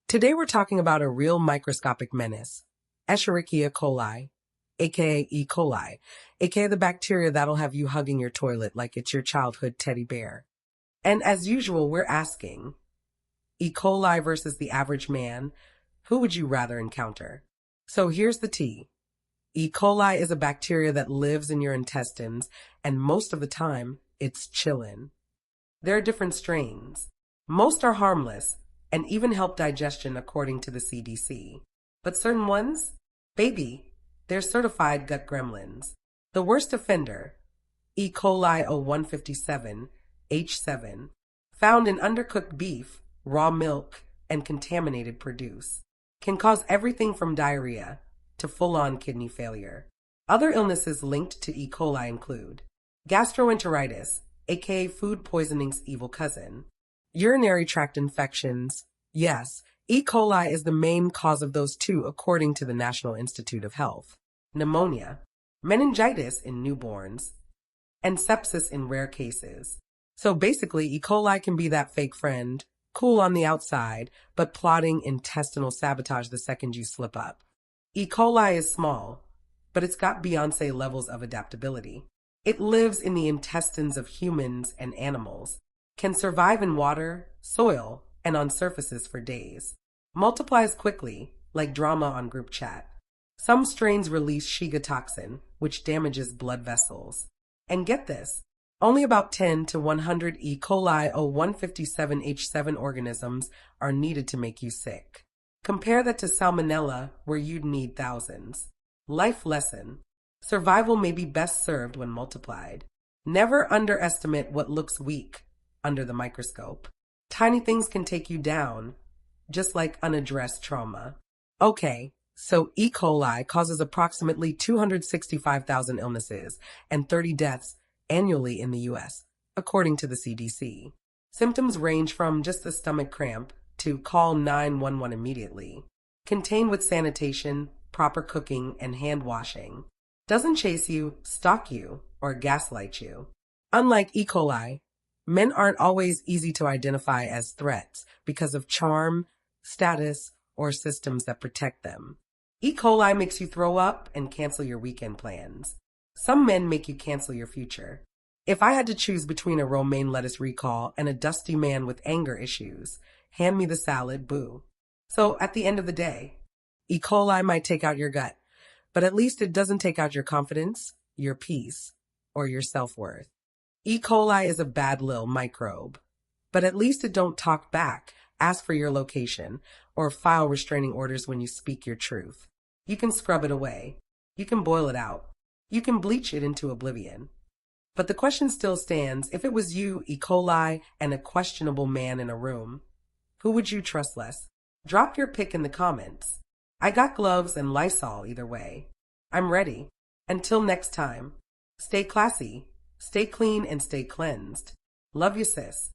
Today we're talking about a real microscopic menace, Escherichia coli, aka E. coli, aka the bacteria that'll have you hugging your toilet like it's your childhood teddy bear. And as usual, we're asking, E. coli versus the average man, who would you rather encounter? So here's the tea. E. coli is a bacteria that lives in your intestines, and most of the time, it's chillin'. There are different strains. Most are harmless and even help digestion according to the CDC. But certain ones, baby, they're certified gut gremlins. The worst offender, E. coli 0157 H7, found in undercooked beef, raw milk, and contaminated produce, can cause everything from diarrhea to full-on kidney failure. Other illnesses linked to E. coli include gastroenteritis, aka food poisoning's evil cousin, urinary tract infections. Yes, E. coli is the main cause of those too, according to the National Institute of Health. Pneumonia, meningitis in newborns, and sepsis in rare cases. So basically, E. coli can be that fake friend, cool on the outside, but plotting intestinal sabotage the second you slip up. E. coli is small, but it's got Beyonce levels of adaptability. It lives in the intestines of humans and animals, can survive in water, soil, and on surfaces for days. Multiplies quickly, like drama on group chat. Some strains release Shiga toxin, which damages blood vessels. And get this, only about 10 to 100 E. coli 0157H7 organisms are needed to make you sick. Compare that to Salmonella, where you'd need thousands. Life lesson. Survival may be best served when multiplied. Never underestimate what looks weak under the microscope. Tiny things can take you down, just like unaddressed trauma. Okay, so E. coli causes approximately 265,000 illnesses and 30 deaths annually in the U.S., according to the CDC. Symptoms range from just a stomach cramp to call 911 immediately. Contained with sanitation, proper cooking, and hand washing. Doesn't chase you, stalk you, or gaslight you. Unlike E. coli, men aren't always easy to identify as threats because of charm, status, or systems that protect them. E. coli makes you throw up and cancel your weekend plans. Some men make you cancel your future. If I had to choose between a romaine lettuce recall and a dusty man with anger issues, hand me the salad, boo. So at the end of the day, E. coli might take out your gut, but at least it doesn't take out your confidence, your peace, or your self-worth. E. coli is a bad lil microbe, but at least it don't talk back, ask for your location, or file restraining orders when you speak your truth. You can scrub it away. You can boil it out. You can bleach it into oblivion. But the question still stands, if it was you, E. coli, and a questionable man in a room, who would you trust less? Drop your pick in the comments. I got gloves and Lysol either way. I'm ready. Until next time, stay classy, stay clean, and stay cleansed. Love you, sis.